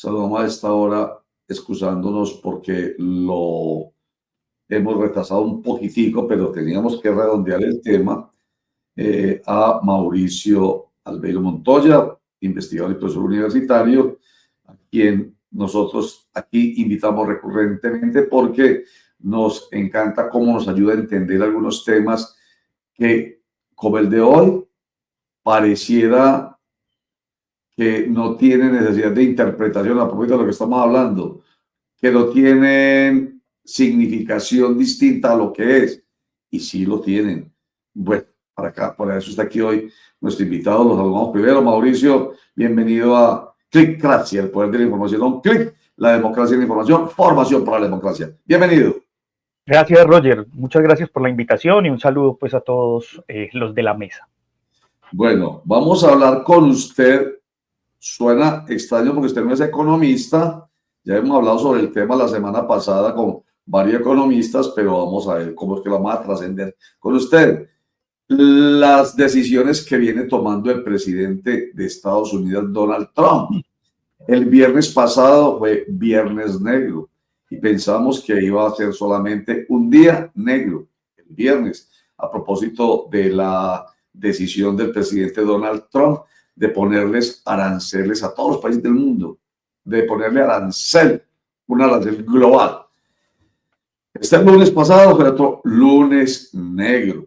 Saludamos a esta hora, excusándonos porque lo hemos retrasado un poquitico, pero teníamos que redondear el tema a Mauricio Albeiro Montoya, investigador y profesor universitario, a quien nosotros aquí invitamos recurrentemente porque nos encanta cómo nos ayuda a entender algunos temas que, como el de hoy, pareciera que no tienen necesidad de interpretación a propósito de lo que estamos hablando, que no tienen significación distinta a lo que es, y sí lo tienen. Bueno, para acá, por eso está aquí hoy nuestro invitado. Los saludamos primero. Mauricio, bienvenido a Clickcracia, el poder de la información. Un clic, la democracia en la información, formación para la democracia. Bienvenido. Gracias, Roger. Muchas gracias por la invitación y un saludo pues a todos los de la mesa. Bueno, vamos a hablar con usted. Suena extraño porque usted no es economista. Ya hemos hablado sobre el tema la semana pasada con varios economistas, pero vamos a ver cómo es que lo vamos a trascender con usted. Las decisiones que viene tomando el presidente de Estados Unidos, Donald Trump. El viernes pasado fue Viernes Negro y pensamos que iba a ser solamente un día negro, el viernes, a propósito de la decisión del presidente Donald Trump de ponerles aranceles a todos los países del mundo, de ponerle un arancel global. Este lunes pasado fue otro lunes negro.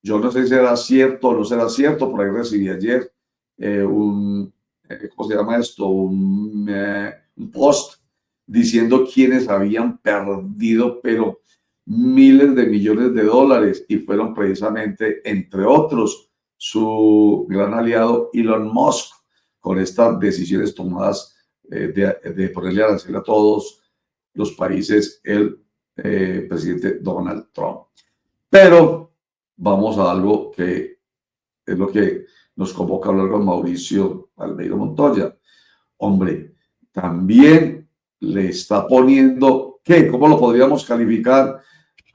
Yo no sé si será cierto o no será cierto, por ahí recibí ayer ¿cómo se llama esto? Un post diciendo quiénes habían perdido, pero miles de millones de dólares, y fueron precisamente, entre otros, su gran aliado Elon Musk, con estas decisiones tomadas de ponerle arancel a todos los países el presidente Donald Trump. Pero vamos a algo que es lo que nos convoca a hablar con Mauricio Albeiro Montoya. Hombre, también le está poniendo, ¿qué? ¿Cómo lo podríamos calificar,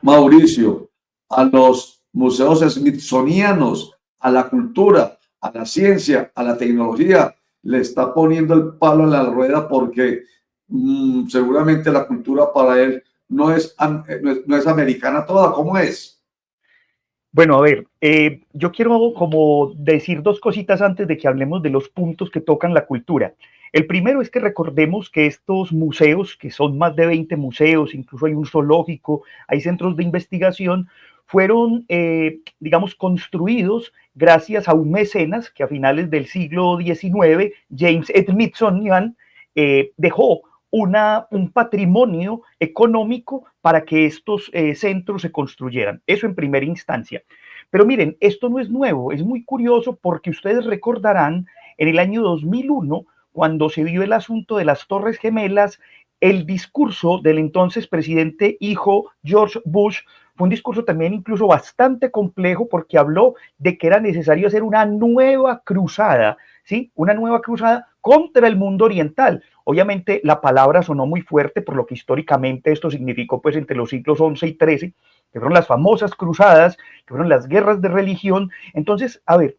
Mauricio? A los museos smithsonianos, a la cultura, a la ciencia, a la tecnología, le está poniendo el palo en la rueda porque seguramente la cultura para él no es americana toda. ¿Cómo es? Bueno, a ver, yo quiero como decir dos cositas antes de que hablemos de los puntos que tocan la cultura. El primero es que recordemos que estos museos, que son más de 20 museos, incluso hay un zoológico, hay centros de investigación, fueron, digamos, construidos gracias a un mecenas que a finales del siglo XIX, James Smithsonian, dejó un patrimonio económico para que estos centros se construyeran. Eso en primera instancia. Pero miren, esto no es nuevo, es muy curioso porque ustedes recordarán en el año 2001, cuando se dio el asunto de las Torres Gemelas, el discurso del entonces presidente hijo George Bush fue un discurso también incluso bastante complejo porque habló de que era necesario hacer una nueva cruzada, ¿sí? Una nueva cruzada contra el mundo oriental. Obviamente la palabra sonó muy fuerte por lo que históricamente esto significó pues entre los siglos XI y XIII, que fueron las famosas cruzadas, que fueron las guerras de religión. Entonces, a ver,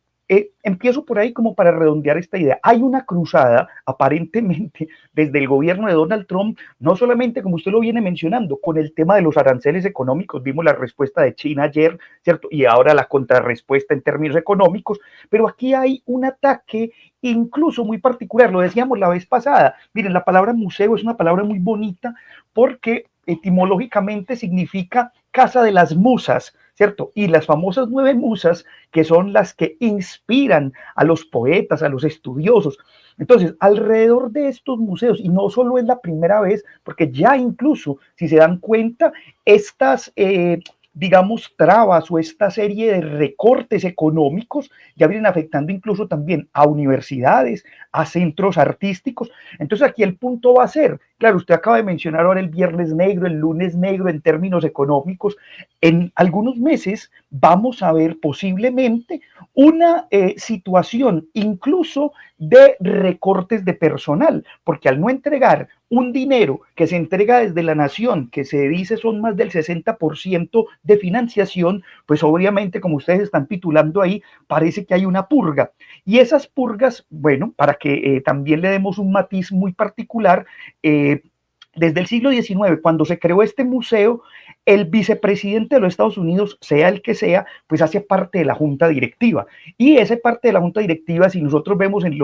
empiezo por ahí como para redondear esta idea. Hay una cruzada, aparentemente, desde el gobierno de Donald Trump, no solamente, como usted lo viene mencionando, con el tema de los aranceles económicos, vimos la respuesta de China ayer, ¿cierto? Y ahora la contrarrespuesta en términos económicos, pero aquí hay un ataque incluso muy particular, lo decíamos la vez pasada. Miren, la palabra museo es una palabra muy bonita porque etimológicamente significa casa de las musas, ¿cierto? Y las famosas 9 musas, que son las que inspiran a los poetas, a los estudiosos. Entonces, alrededor de estos museos, y no solo es la primera vez, porque ya incluso, si se dan cuenta, estas digamos, trabas o esta serie de recortes económicos ya vienen afectando incluso también a universidades, a centros artísticos. Entonces aquí el punto va a ser Claro, usted acaba de mencionar ahora el viernes negro, el lunes negro en términos económicos. En algunos meses vamos a ver posiblemente una situación incluso de recortes de personal, porque al no entregar un dinero que se entrega desde la nación, que se dice son más del 60% de financiación, pues obviamente, como ustedes están titulando ahí, parece que hay una purga. Y esas purgas, bueno, para que también le demos un matiz muy particular, desde el siglo XIX, cuando se creó este museo, el vicepresidente de los Estados Unidos, sea el que sea, pues hace parte de la junta directiva. Y esa parte de la junta directiva, si nosotros vemos en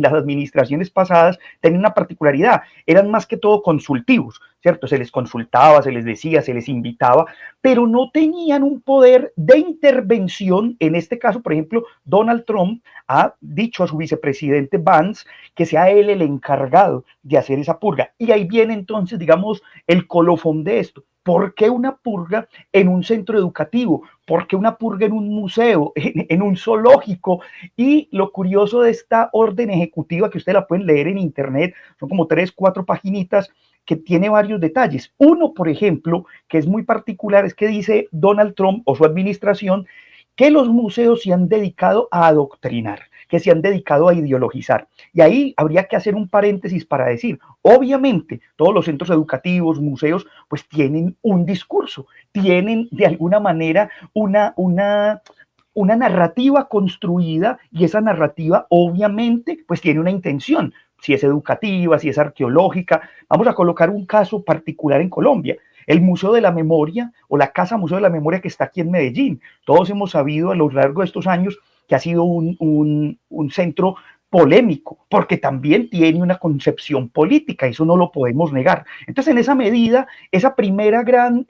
las administraciones pasadas, tenía una particularidad, eran más que todo consultivos, ¿cierto? Se les consultaba, se les decía, se les invitaba, pero no tenían un poder de intervención. En este caso, por ejemplo, Donald Trump ha dicho a su vicepresidente Vance que sea él el encargado de hacer esa purga. Y ahí viene entonces, digamos, el colofón de esto. ¿Por qué una purga en un centro educativo? ¿Por qué una purga en un museo, en un zoológico? Y lo curioso de esta orden ejecutiva, que ustedes la pueden leer en internet, son como 3, 4 paginitas, que tiene varios detalles. Uno, por ejemplo, que es muy particular, es que dice Donald Trump o su administración que los museos se han dedicado a adoctrinar, que se han dedicado a ideologizar. Y ahí habría que hacer un paréntesis para decir, obviamente, todos los centros educativos, museos, pues tienen un discurso, tienen de alguna manera una narrativa construida, y esa narrativa obviamente pues tiene una intención, si es educativa, si es arqueológica. Vamos a colocar un caso particular en Colombia, el Museo de la Memoria o la Casa Museo de la Memoria que está aquí en Medellín. Todos hemos sabido a lo largo de estos años que ha sido un centro polémico, porque también tiene una concepción política, eso no lo podemos negar. Entonces, en esa medida, esa primera gran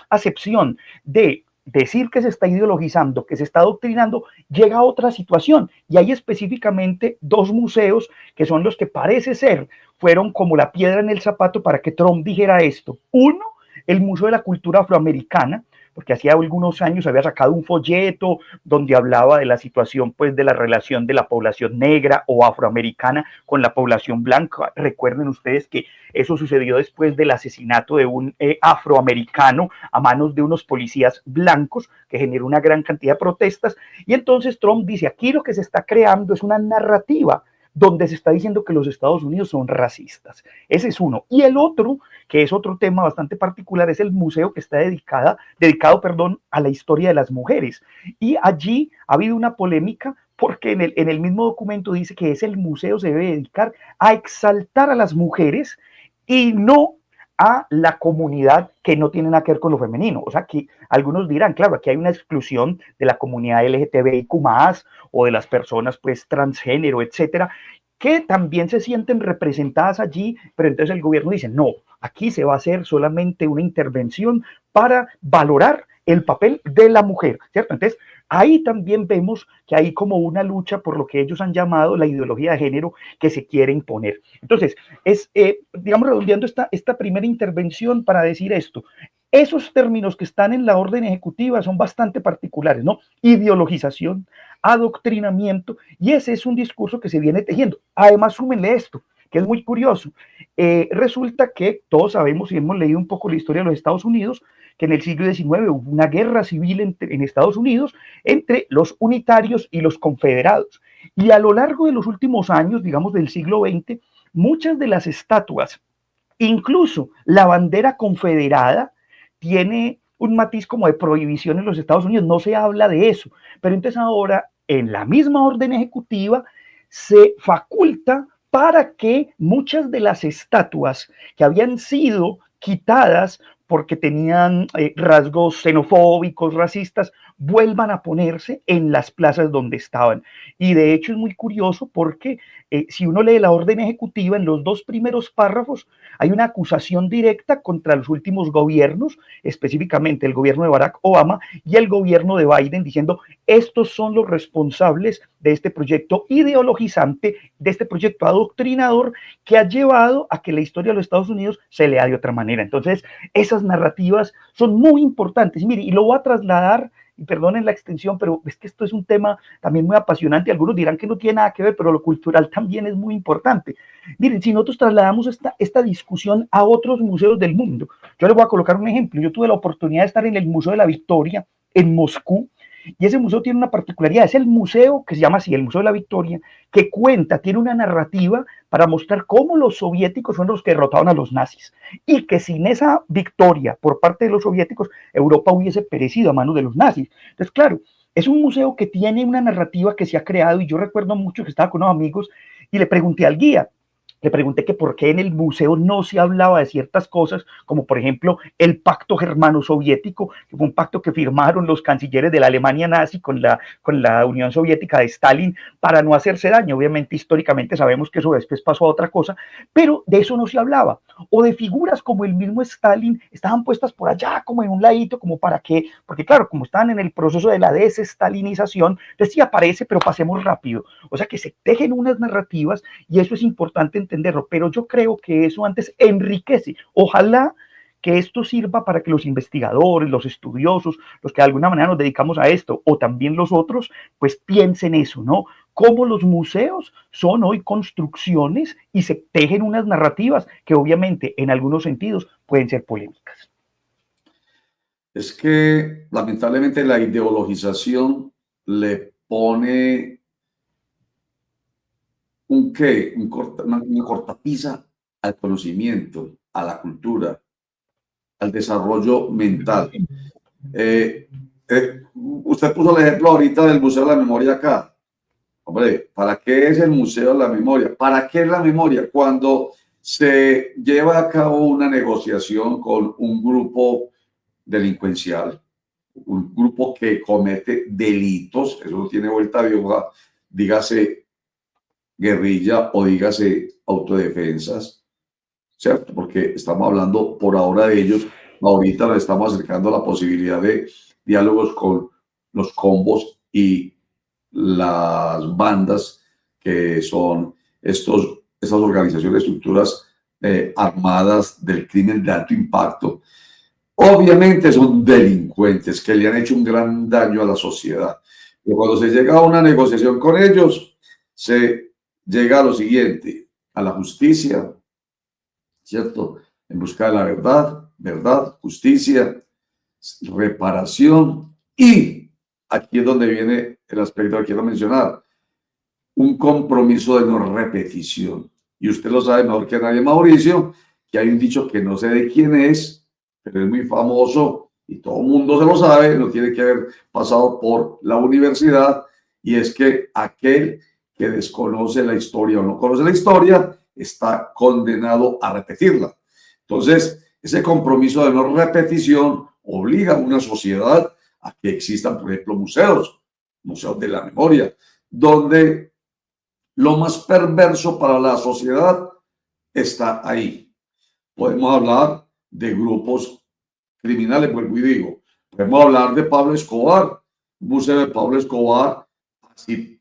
acepción de decir que se está ideologizando, que se está adoctrinando, llega a otra situación. Y hay específicamente 2 museos que son los que parece ser fueron como la piedra en el zapato para que Trump dijera esto. Uno, el Museo de la Cultura Afroamericana, porque hacía algunos años había sacado un folleto donde hablaba de la situación, pues, de la relación de la población negra o afroamericana con la población blanca. Recuerden ustedes que eso sucedió después del asesinato de un afroamericano a manos de unos policías blancos, que generó una gran cantidad de protestas. Y entonces Trump dice, aquí lo que se está creando es una narrativa donde se está diciendo que los Estados Unidos son racistas. Ese es uno. Y el otro, que es otro tema bastante particular, es el museo que está dedicado, a la historia de las mujeres. Y allí ha habido una polémica porque en el mismo documento dice que ese museo se debe dedicar a exaltar a las mujeres y no a la comunidad que no tiene nada que ver con lo femenino. O sea, que algunos dirán, claro, aquí hay una exclusión de la comunidad LGTBIQ+, o de las personas pues transgénero, etcétera, que también se sienten representadas allí, pero entonces el gobierno dice, no, aquí se va a hacer solamente una intervención para valorar el papel de la mujer, ¿cierto? Entonces, ahí también vemos que hay como una lucha por lo que ellos han llamado la ideología de género que se quiere imponer. Entonces, digamos, redondeando esta primera intervención para decir esto, esos términos que están en la orden ejecutiva son bastante particulares, ¿no? Ideologización, adoctrinamiento, y ese es un discurso que se viene tejiendo. Además, súmenle esto, que es muy curioso. Resulta que todos sabemos y hemos leído un poco la historia de los Estados Unidos, que en el siglo XIX hubo una guerra civil en Estados Unidos entre los unitarios y los confederados. Y a lo largo de los últimos años, digamos del siglo XX, muchas de las estatuas, incluso la bandera confederada, tiene un matiz como de prohibición en los Estados Unidos, no se habla de eso, pero entonces ahora en la misma orden ejecutiva se faculta para que muchas de las estatuas que habían sido quitadas porque tenían rasgos xenofóbicos, racistas, vuelvan a ponerse en las plazas donde estaban. Y de hecho es muy curioso porque si uno lee la orden ejecutiva, en los 2 primeros párrafos hay una acusación directa contra los últimos gobiernos, específicamente el gobierno de Barack Obama y el gobierno de Biden, diciendo, estos son los responsables de este proyecto ideologizante, de este proyecto adoctrinador que ha llevado a que la historia de los Estados Unidos se lea de otra manera. Entonces, esas narrativas son muy importantes. Mire, y lo voy a trasladar y perdonen la extensión, pero es que esto es un tema también muy apasionante. Algunos dirán que no tiene nada que ver, pero lo cultural también es muy importante. Miren, si nosotros trasladamos esta discusión a otros museos del mundo, yo les voy a colocar un ejemplo. Yo tuve la oportunidad de estar en el Museo de la Victoria en Moscú, y ese museo tiene una particularidad, es el museo que se llama así, el Museo de la Victoria, que cuenta, tiene una narrativa para mostrar cómo los soviéticos fueron los que derrotaron a los nazis, y que sin esa victoria por parte de los soviéticos, Europa hubiese perecido a manos de los nazis. Entonces, claro, es un museo que tiene una narrativa que se ha creado, y yo recuerdo mucho que estaba con unos amigos y le pregunté al guía, le pregunté que por qué en el museo no se hablaba de ciertas cosas, como por ejemplo el pacto germano-soviético, que fue un pacto que firmaron los cancilleres de la Alemania nazi con la Unión Soviética de Stalin para no hacerse daño. Obviamente, históricamente sabemos que eso después pasó a otra cosa, pero de eso no se hablaba. O de figuras como el mismo Stalin, estaban puestas por allá, como en un ladito, como para qué, porque claro, como estaban en el proceso de la desestalinización, entonces sí aparece, pero pasemos rápido. O sea que se tejen unas narrativas y eso es importante entenderlo, pero yo creo que eso antes enriquece. Ojalá que esto sirva para que los investigadores, los estudiosos, los que de alguna manera nos dedicamos a esto, o también los otros, pues piensen eso, ¿no? Cómo los museos son hoy construcciones y se tejen unas narrativas que obviamente en algunos sentidos pueden ser polémicas. Es que lamentablemente la ideologización le pone una cortapisa al conocimiento, a la cultura, al desarrollo mental. Usted puso el ejemplo ahorita del Museo de la Memoria acá. Hombre, ¿para qué es el Museo de la Memoria? ¿Para qué es la memoria? Cuando se lleva a cabo una negociación con un grupo delincuencial, un grupo que comete delitos, eso no tiene vuelta de hoja, dígase guerrilla o dígase autodefensas, ¿cierto? Porque estamos hablando por ahora de ellos, ahorita nos estamos acercando a la posibilidad de diálogos con los combos y las bandas que son estas organizaciones, estructuras armadas del crimen de alto impacto. Obviamente son delincuentes que le han hecho un gran daño a la sociedad. Pero cuando se llega a una negociación con ellos, se llega a lo siguiente, a la justicia, ¿cierto? En busca de la verdad, justicia, reparación y aquí es donde viene el aspecto que quiero mencionar, un compromiso de no repetición. Y usted lo sabe mejor que nadie, Mauricio, que hay un dicho que no sé de quién es, pero es muy famoso y todo el mundo se lo sabe, no tiene que haber pasado por la universidad, y es que aquel que desconoce la historia o no conoce la historia está condenado a repetirla. Entonces, ese compromiso de no repetición obliga a una sociedad a que existan, por ejemplo, museos de la memoria, donde lo más perverso para la sociedad está ahí. Podemos hablar de grupos criminales, vuelvo y digo, podemos hablar de Pablo Escobar, museo de Pablo Escobar, si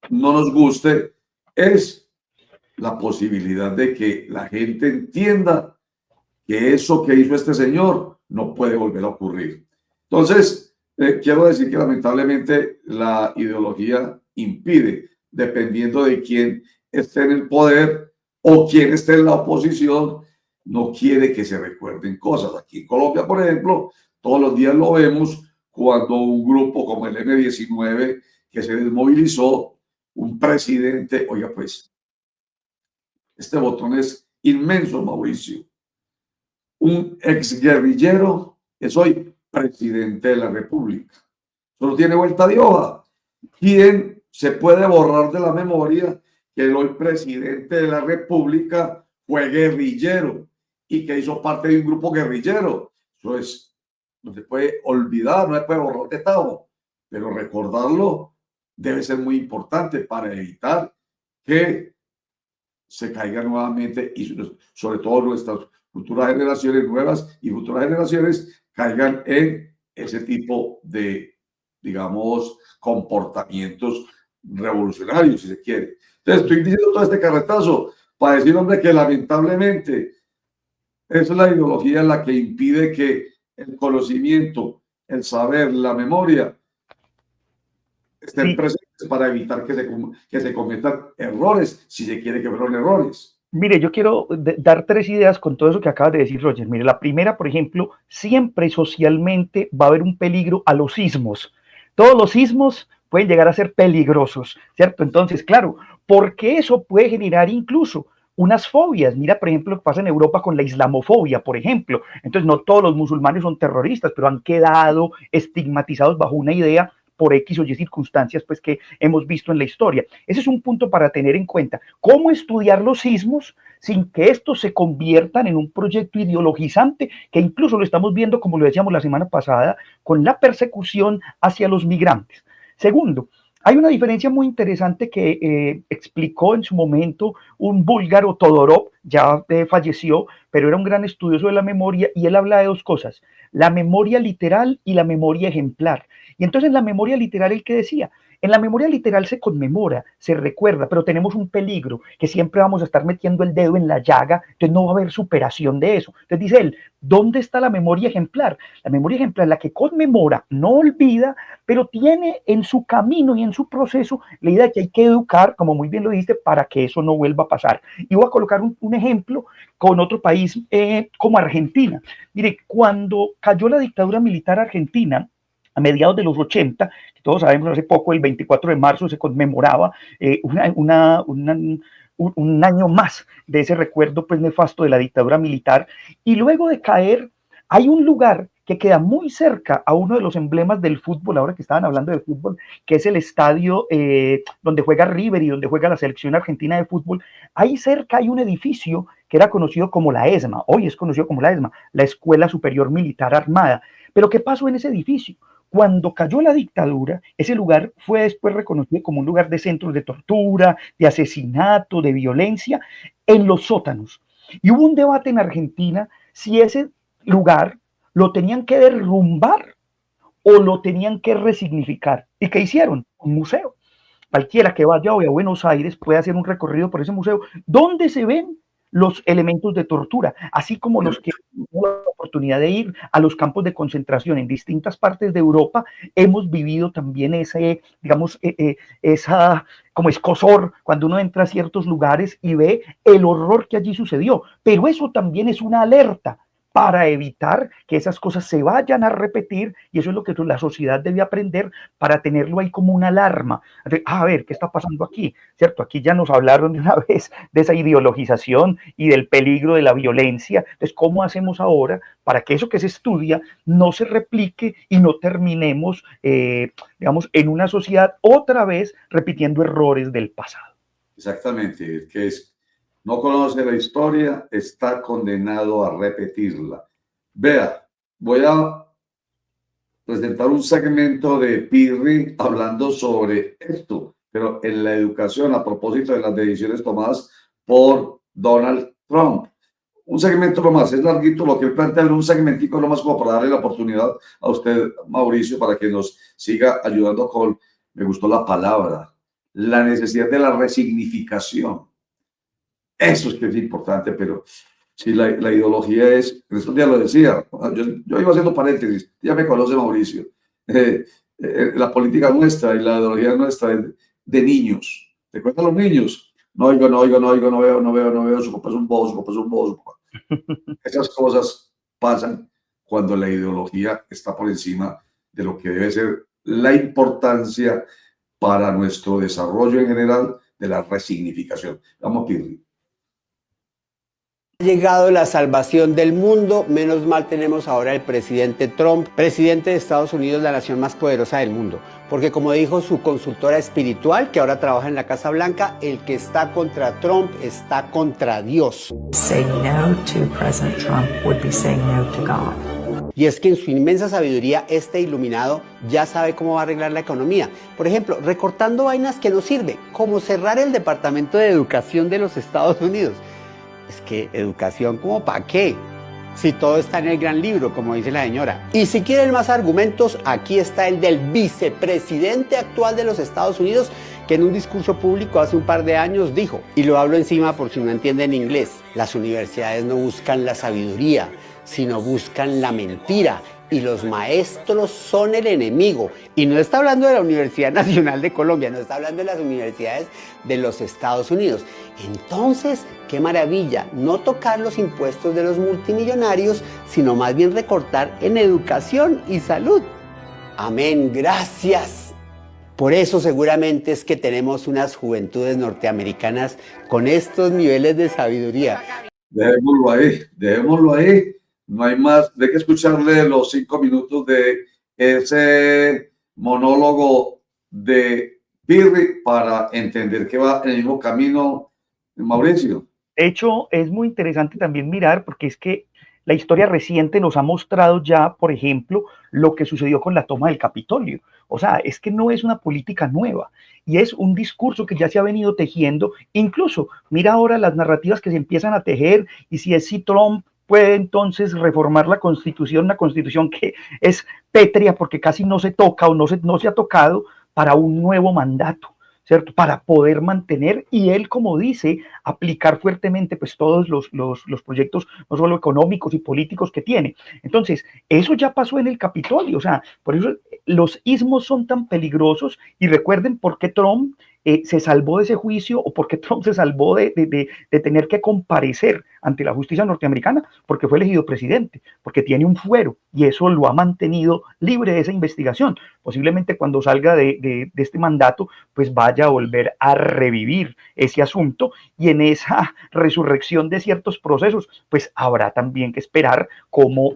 no nos guste, es la posibilidad de que la gente entienda que eso que hizo este señor no puede volver a ocurrir. Entonces, quiero decir que lamentablemente la ideología impide, dependiendo de quién esté en el poder o quién esté en la oposición, no quiere que se recuerden cosas. Aquí en Colombia, por ejemplo, todos los días lo vemos cuando un grupo como el M-19 que se desmovilizó, un presidente, oiga pues, este botón es inmenso, Mauricio, un exguerrillero es hoy presidente de la República. Solo tiene vuelta de hoja. ¿Quién se puede borrar de la memoria que el hoy presidente de la República fue guerrillero y que hizo parte de un grupo guerrillero? Eso es, no se puede olvidar, no se puede borrar de tajo, pero recordarlo debe ser muy importante para evitar que se caiga nuevamente y sobre todo nuestras futuras generaciones, nuevas y futuras generaciones, caigan en ese tipo de, digamos, comportamientos revolucionarios, si se quiere. Entonces, estoy diciendo todo este carretazo para decir, hombre, que lamentablemente es la ideología la que impide que el conocimiento el saber, la memoria, estén Sí. presentes para evitar que se cometan errores, si se quiere que fueron errores. Mire, yo quiero dar tres ideas con todo eso que acabas de decir, Roger. Mire, la primera, por ejemplo, siempre socialmente va a haber un peligro a los sismos. Todos los sismos pueden llegar a ser peligrosos, ¿cierto? Entonces, claro, porque eso puede generar incluso unas fobias. Mira, por ejemplo, lo que pasa en Europa con la islamofobia, por ejemplo. Entonces, no todos los musulmanes son terroristas, pero han quedado estigmatizados bajo una idea por X o Y circunstancias pues, que hemos visto en la historia. Ese es un punto para tener en cuenta. ¿Cómo estudiar los sismos sin que estos se conviertan en un proyecto ideologizante, que incluso lo estamos viendo, como lo decíamos la semana pasada, con la persecución hacia los migrantes? Segundo, hay una diferencia muy interesante que explicó en su momento un búlgaro, Todorov, ya falleció, pero era un gran estudioso de la memoria, y él habla de dos cosas: la memoria literal y la memoria ejemplar. Y entonces la memoria literal, ¿el que decía? En la memoria literal se conmemora, se recuerda, pero tenemos un peligro, que siempre vamos a estar metiendo el dedo en la llaga, entonces no va a haber superación de eso. Entonces dice él, ¿dónde está la memoria ejemplar? La memoria ejemplar, la que conmemora, no olvida, pero tiene en su camino y en su proceso la idea de que hay que educar, como muy bien lo dijiste, para que eso no vuelva a pasar. Y voy a colocar un ejemplo con otro país como Argentina. Mire, cuando cayó la dictadura militar argentina, a mediados de los 80, que todos sabemos, hace poco, el 24 de marzo, se conmemoraba un año más de ese recuerdo pues nefasto de la dictadura militar, y luego de caer, hay un lugar que queda muy cerca a uno de los emblemas del fútbol, ahora que estaban hablando de fútbol, que es el estadio donde juega River y donde juega la selección argentina de fútbol. Ahí cerca hay un edificio que era conocido como la ESMA, hoy es conocido como la ESMA, la Escuela Superior Militar Armada. Pero ¿qué pasó en ese edificio? Cuando cayó la dictadura, ese lugar fue después reconocido como un lugar de centros de tortura, de asesinato, de violencia, en los sótanos. Y hubo un debate en Argentina si ese lugar lo tenían que derrumbar o lo tenían que resignificar. ¿Y qué hicieron? Un museo. Cualquiera que vaya hoy a Buenos Aires puede hacer un recorrido por ese museo donde se ven los elementos de tortura, así como los que tuvimos la oportunidad de ir a los campos de concentración en distintas partes de Europa, hemos vivido también ese, digamos, esa como escozor cuando uno entra a ciertos lugares y ve el horror que allí sucedió. Pero eso también es una alerta para evitar que esas cosas se vayan a repetir, y eso es lo que la sociedad debe aprender para tenerlo ahí como una alarma. A ver, ¿qué está pasando aquí? ¿Cierto? Aquí ya nos hablaron de una vez de esa ideologización y del peligro de la violencia. Entonces, ¿cómo hacemos ahora para que eso que se estudia no se replique y no terminemos, digamos, en una sociedad otra vez repitiendo errores del pasado? Exactamente, que es no conoce la historia, está condenado a repetirla. Vea, voy a presentar un segmento de Pirri hablando sobre esto, pero en la educación, a propósito de las decisiones tomadas por Donald Trump. Un segmento nomás, es larguito lo que él plantea, un segmentico nomás como para darle la oportunidad a usted, Mauricio, para que nos siga ayudando con, me gustó la palabra, la necesidad de la resignificación. Eso es que es importante, pero si la ideología es, estos días lo decía, yo iba haciendo paréntesis, ya me conoce Mauricio, la política nuestra y la ideología nuestra es de niños. ¿Te cuentan los niños? No oigo, no oigo, no oigo, no veo, no veo, no veo, su papá es un bobo, su papá es un bobo. Esas cosas pasan cuando la ideología está por encima de lo que debe ser la importancia para nuestro desarrollo en general de la resignificación. Vamos, Pirri. Ha llegado la salvación del mundo, menos mal tenemos ahora el presidente Trump, presidente de Estados Unidos, la nación más poderosa del mundo, porque como dijo su consultora espiritual, que ahora trabaja en la Casa Blanca, el que está contra Trump está contra Dios. Say no to President Trump would be saying no to God. Y es que en su inmensa sabiduría, este iluminado ya sabe cómo va a arreglar la economía. Por ejemplo, recortando vainas que no sirven, como cerrar el Departamento de Educación de los Estados Unidos. Es que educación, ¿cómo para qué? Si todo está en el gran libro, como dice la señora. Y si quieren más argumentos, aquí está el del vicepresidente actual de los Estados Unidos, que en un discurso público hace un par de años dijo, y lo hablo encima por si no entienden inglés, las universidades no buscan la sabiduría, sino buscan la mentira. y los maestros son el enemigo. Y no está hablando de la Universidad Nacional de Colombia, no está hablando de las universidades de los Estados Unidos. Entonces, qué maravilla, no tocar los impuestos de los multimillonarios, sino más bien recortar en educación y salud. Amén, gracias. Por eso seguramente es que tenemos unas juventudes norteamericanas con estos niveles de sabiduría. Dejémoslo ahí, dejémoslo ahí. No hay más, hay que escucharle los 5 minutos de ese monólogo de Pirri para entender que va en el mismo camino, Mauricio. De hecho, es muy interesante también mirar, porque es que la historia reciente nos ha mostrado ya, por ejemplo, lo que sucedió con la toma del Capitolio. O sea, es que no es una política nueva y es un discurso que ya se ha venido tejiendo. Incluso, mira ahora las narrativas que se empiezan a tejer y si Trump puede entonces reformar la Constitución, una Constitución que es pétrea porque casi no se toca o no se ha tocado para un nuevo mandato, ¿cierto? Para poder mantener, y él, como dice, aplicar fuertemente pues todos los proyectos, no solo económicos y políticos que tiene. Entonces, eso ya pasó en el Capitolio, o sea, por eso los ismos son tan peligrosos, y recuerden por qué Trump se salvó de ese juicio, o por qué Trump se salvó de tener que comparecer ante la justicia norteamericana, porque fue elegido presidente, porque tiene un fuero, y eso lo ha mantenido libre de esa investigación. Posiblemente cuando salga de este mandato, pues vaya a volver a revivir ese asunto, y en esa resurrección de ciertos procesos, pues habrá también que esperar cómo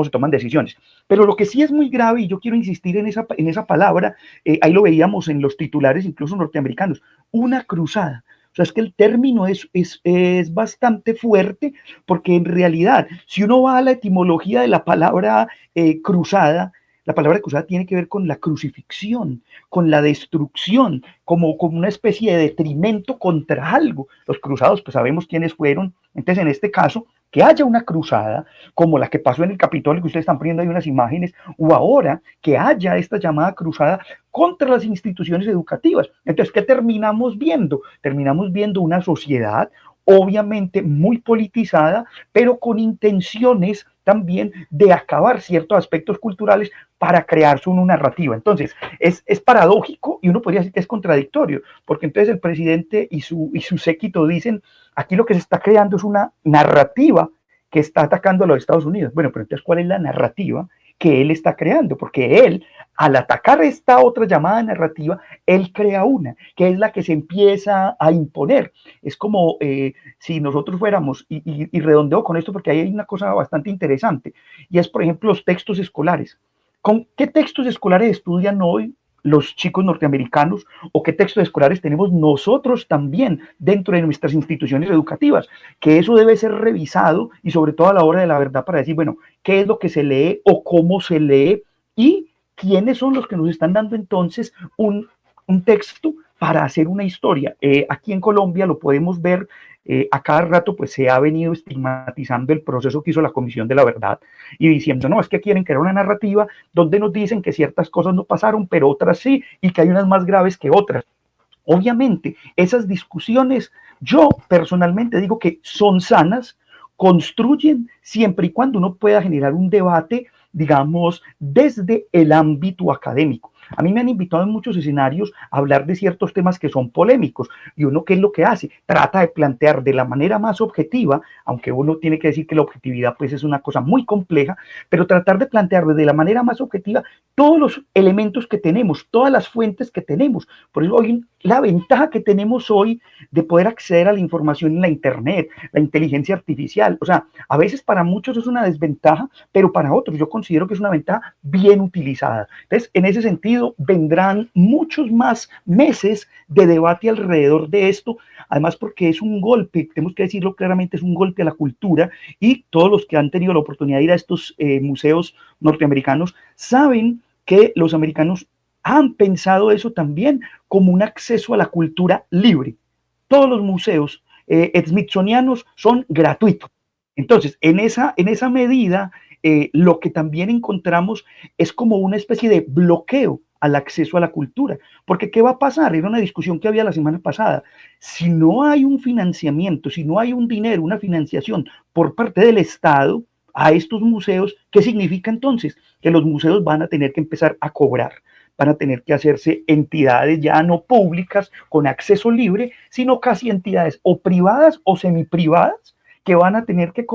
se toman decisiones. Pero lo que sí es muy grave, y yo quiero insistir en esa palabra, ahí lo veíamos en los titulares incluso norteamericanos, una cruzada. O sea, es que el término es bastante fuerte, porque en realidad, si uno va a la etimología de la palabra cruzada, la palabra cruzada tiene que ver con la crucifixión, con la destrucción, como una especie de detrimento contra algo. Los cruzados, pues sabemos quiénes fueron. Entonces, en este caso, que haya una cruzada, como la que pasó en el Capitolio, que ustedes están poniendo ahí unas imágenes, o ahora que haya esta llamada cruzada contra las instituciones educativas. Entonces, ¿qué terminamos viendo? Terminamos viendo una sociedad obviamente muy politizada, pero con intenciones también de acabar ciertos aspectos culturales para crearse una narrativa. Entonces, es paradójico, y uno podría decir que es contradictorio, porque entonces el presidente y su séquito dicen, aquí lo que se está creando es una narrativa que está atacando a los Estados Unidos. Bueno, pero entonces, ¿cuál es la narrativa que él está creando? Porque él, al atacar esta otra llamada narrativa, él crea una, que es la que se empieza a imponer. Es como si nosotros fuéramos, y redondeo con esto porque ahí hay una cosa bastante interesante, y es, por ejemplo, los textos escolares. ¿Con qué textos escolares estudian hoy los chicos norteamericanos, o qué textos escolares tenemos nosotros también dentro de nuestras instituciones educativas? Que eso debe ser revisado, y sobre todo a la hora de la verdad, para decir, bueno, qué es lo que se lee o cómo se lee, y quiénes son los que nos están dando entonces un texto para hacer una historia. Aquí en Colombia lo podemos ver. A cada rato pues se ha venido estigmatizando el proceso que hizo la Comisión de la Verdad, y diciendo, no, es que quieren crear una narrativa donde nos dicen que ciertas cosas no pasaron, pero otras sí, y que hay unas más graves que otras. Obviamente, esas discusiones, yo personalmente digo que son sanas, construyen siempre y cuando uno pueda generar un debate, digamos, desde el ámbito académico. A mí me han invitado en muchos escenarios a hablar de ciertos temas que son polémicos, y uno, ¿qué es lo que hace? Trata de plantear de la manera más objetiva, aunque uno tiene que decir que la objetividad pues es una cosa muy compleja, pero tratar de plantear de la manera más objetiva todos los elementos que tenemos, todas las fuentes que tenemos. Por eso hoy la ventaja que tenemos hoy de poder acceder a la información en la internet, la inteligencia artificial, o sea, a veces para muchos es una desventaja, pero para otros yo considero que es una ventaja bien utilizada. Entonces, en ese sentido, vendrán muchos más meses de debate alrededor de esto, además porque es un golpe, tenemos que decirlo claramente, es un golpe a la cultura, y todos los que han tenido la oportunidad de ir a estos museos norteamericanos saben que los americanos han pensado eso también como un acceso a la cultura libre. Todos los museos smithsonianos son gratuitos. Entonces, en esa medida, lo que también encontramos es como una especie de bloqueo al acceso a la cultura. Porque ¿qué va a pasar? Era una discusión que había la semana pasada. Si no hay un financiamiento, si no hay un dinero, una financiación por parte del Estado, a estos museos, ¿qué significa entonces? Que los museos van a tener que empezar a cobrar, van a tener que hacerse entidades ya no públicas con acceso libre, sino casi entidades o privadas o semiprivadas que van a tener que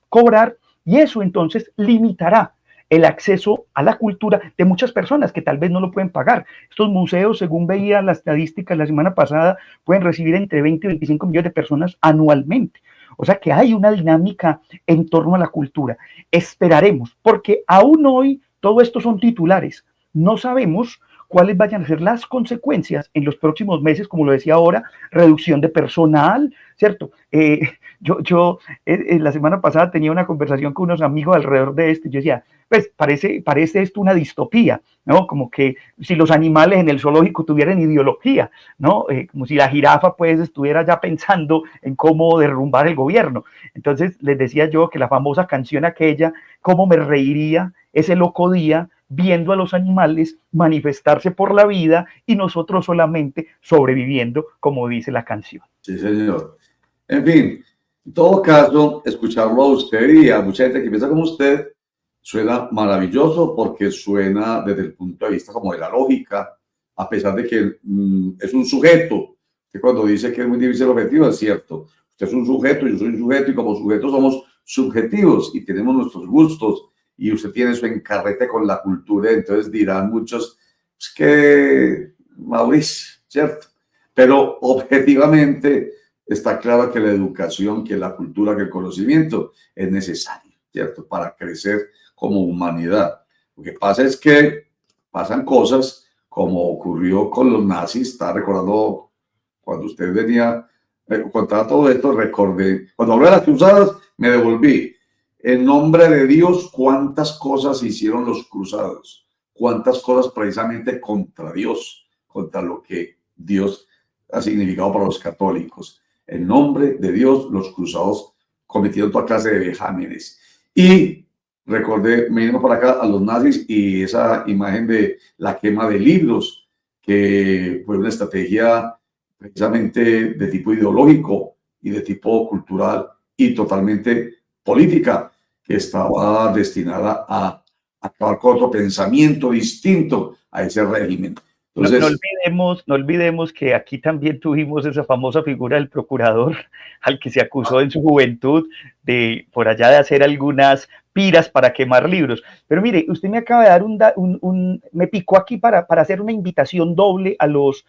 cobrar, y eso entonces limitará el acceso a la cultura de muchas personas que tal vez no lo pueden pagar. Estos museos, según veía las estadísticas la semana pasada, pueden recibir entre 20 y 25 millones de personas anualmente. O sea que hay una dinámica en torno a la cultura. Esperaremos, porque aún hoy todo esto son titulares. No sabemos cuáles vayan a ser las consecuencias en los próximos meses, como lo decía ahora, reducción de personal, ¿cierto? Yo la semana pasada tenía una conversación con unos amigos alrededor de esto y yo decía, pues parece esto una distopía, ¿no? Como que si los animales en el zoológico tuvieran ideología, ¿no? Como si la jirafa pues estuviera ya pensando en cómo derrumbar el gobierno. Entonces les decía yo que la famosa canción aquella, cómo me reiría ese loco día viendo a los animales manifestarse por la vida y nosotros solamente sobreviviendo, como dice la canción. Sí, señor. En fin, en todo caso, escucharlo a usted y a mucha gente que piensa como usted suena maravilloso porque suena desde el punto de vista como de la lógica, a pesar de que es un sujeto, que cuando dice que es muy difícil el objetivo, es cierto. Usted es un sujeto, yo soy un sujeto y como sujetos somos subjetivos y tenemos nuestros gustos y usted tiene su encarrete con la cultura, entonces dirán muchos, es que Mauricio, ¿cierto? Pero objetivamente está claro que la educación, que la cultura, que el conocimiento es necesario, ¿cierto? Para crecer como humanidad. Lo que pasa es que pasan cosas como ocurrió con los nazis. Está recordando cuando usted venía, contaba todo esto, recordé, cuando hablé de las cruzadas, me devolví. En nombre de Dios, cuántas cosas hicieron los cruzados, cuántas cosas precisamente contra Dios, contra lo que Dios ha significado para los católicos. En nombre de Dios, los cruzados cometieron toda clase de vejámenes. Y recordé, me vino para acá a los nazis y esa imagen de la quema de libros, que fue una estrategia precisamente de tipo ideológico y de tipo cultural y totalmente política, que estaba destinada a acabar con otro pensamiento distinto a ese régimen. Entonces, no olvidemos que aquí también tuvimos esa famosa figura del procurador al que se acusó en su juventud de por allá de hacer algunas piras para quemar libros. Pero mire, usted me acaba de dar me picó aquí para hacer una invitación doble a los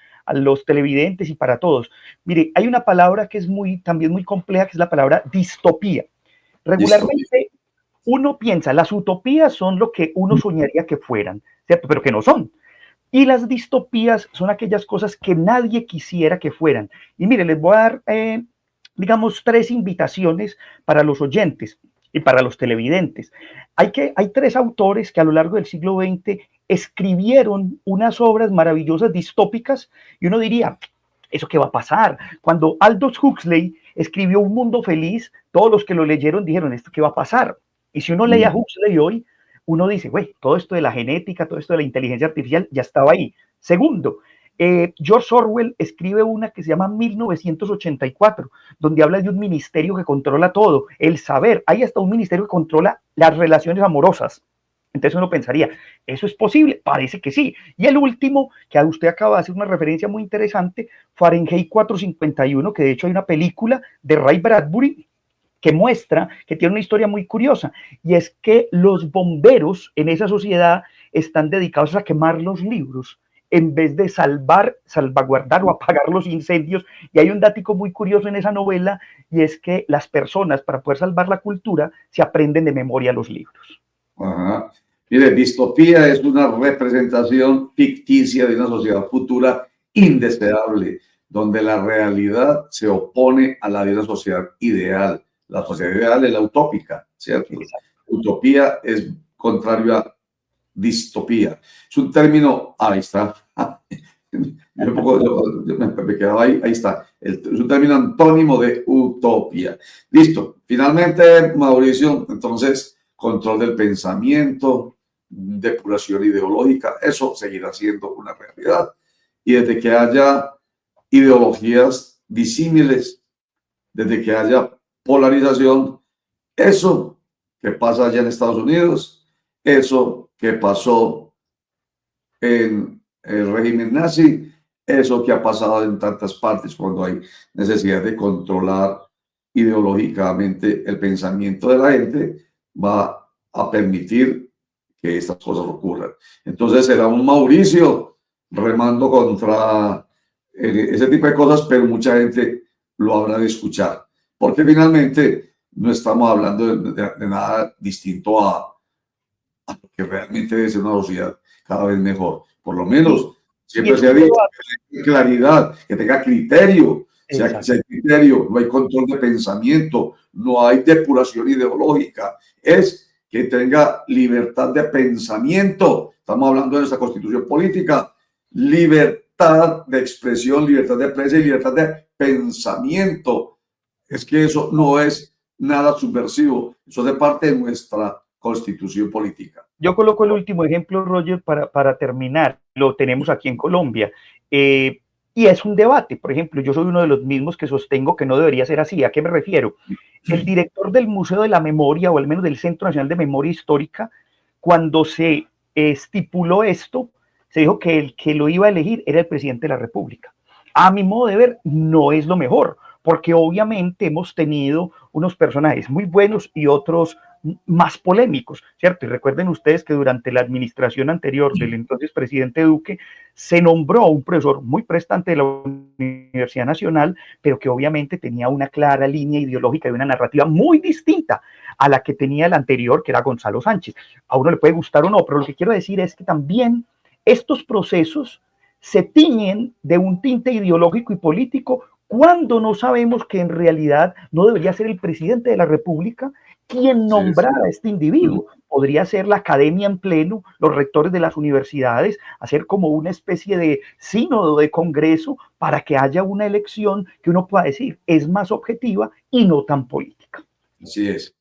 televidentes y para todos. Mire, hay una palabra que es también muy compleja, que es la palabra distopía. Regularmente uno piensa, las utopías son lo que uno soñaría que fueran, ¿cierto? Pero que no son. Y las distopías son aquellas cosas que nadie quisiera que fueran. Y mire, les voy a dar, digamos, 3 invitaciones para los oyentes y para los televidentes. Hay 3 autores que a lo largo del siglo XX escribieron unas obras maravillosas distópicas y uno diría, ¿eso qué va a pasar? Cuando Aldous Huxley escribió Un Mundo Feliz, todos los que lo leyeron dijeron, ¿esto qué va a pasar? Y si uno lee a Huxley hoy, uno dice, güey, todo esto de la genética, todo esto de la inteligencia artificial ya estaba ahí. Segundo, George Orwell escribe una que se llama 1984, donde habla de un ministerio que controla todo, el saber. Hay hasta un ministerio que controla las relaciones amorosas. Entonces uno pensaría, ¿eso es posible? Parece que sí. Y el último, que a usted acaba de hacer una referencia muy interesante, Fahrenheit 451, que de hecho hay una película de Ray Bradbury que muestra que tiene una historia muy curiosa, y es que los bomberos en esa sociedad están dedicados a quemar los libros en vez de salvaguardar o apagar los incendios. Y hay un dato muy curioso en esa novela, y es que las personas, para poder salvar la cultura, se aprenden de memoria los libros. Ajá. Mire, distopía es una representación ficticia de una sociedad futura indeseable, donde la realidad se opone a la de una sociedad ideal. La sociedad ideal es la utópica, ¿cierto? Exacto. Utopía es contrario a distopía. Es un término, ahí está. Me quedaba ahí está. Es un término antónimo de utopía. Listo. Finalmente, Mauricio, entonces, control del pensamiento, depuración ideológica, eso seguirá siendo una realidad. Y desde que haya ideologías disímiles, desde que haya polarización, eso que pasa allá en Estados Unidos, eso que pasó en el régimen nazi, eso que ha pasado en tantas partes cuando hay necesidad de controlar ideológicamente el pensamiento de la gente, va a permitir que estas cosas ocurran. Entonces será un Mauricio remando contra ese tipo de cosas, pero mucha gente lo habrá de escuchar, porque finalmente no estamos hablando de nada distinto a lo que realmente debe ser una sociedad cada vez mejor. Por lo menos siempre se ha dicho que tenga claridad, que tenga criterio. Si hay criterio, no hay control de pensamiento, no hay depuración ideológica. Es que tenga libertad de pensamiento. Estamos hablando de nuestra constitución política. Libertad de expresión, libertad de prensa y libertad de pensamiento. Es que eso no es nada subversivo. Eso es de parte de nuestra constitución política. Yo coloco el último ejemplo, Roger, para terminar. Lo tenemos aquí en Colombia. Y es un debate. Por ejemplo, yo soy uno de los mismos que sostengo que no debería ser así. ¿A qué me refiero? El director del Museo de la Memoria, o al menos del Centro Nacional de Memoria Histórica, cuando se estipuló esto, se dijo que el que lo iba a elegir era el presidente de la República. A mi modo de ver, no es lo mejor, porque obviamente hemos tenido unos personajes muy buenos y otros más polémicos, ¿cierto? Y recuerden ustedes que durante la administración anterior del entonces presidente Duque se nombró a un profesor muy prestante de la Universidad Nacional, pero que obviamente tenía una clara línea ideológica y una narrativa muy distinta a la que tenía el anterior, que era Gonzalo Sánchez. A uno le puede gustar o no, pero lo que quiero decir es que también estos procesos se tiñen de un tinte ideológico y político cuando no sabemos que en realidad no debería ser el presidente de la República quien nombrara a este individuo. Podría ser la academia en pleno, los rectores de las universidades, hacer como una especie de sínodo de congreso para que haya una elección que uno pueda decir es más objetiva y no tan política. Así es.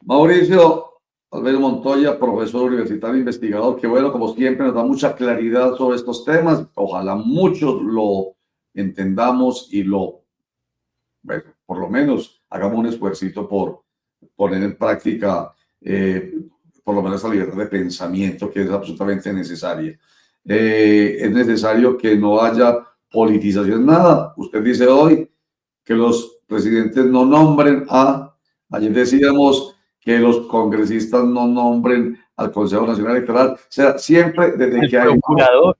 Mauricio Alberio Montoya, profesor universitario, investigador, que bueno, como siempre nos da mucha claridad sobre estos temas. Ojalá muchos lo entendamos y bueno, por lo menos hagamos un esfuerzo por poner en práctica por lo menos esa libertad de pensamiento que es absolutamente necesaria. Es necesario que no haya politización, nada. Usted dice hoy que los presidentes no nombren ayer decíamos que los congresistas no nombren al Consejo Nacional Electoral. O sea, siempre desde que hay procurador.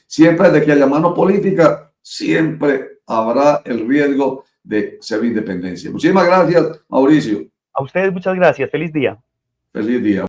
Siempre desde que haya mano política, siempre habrá el riesgo de ser independencia. Muchísimas gracias, Mauricio. A ustedes muchas gracias. Feliz día. Feliz día.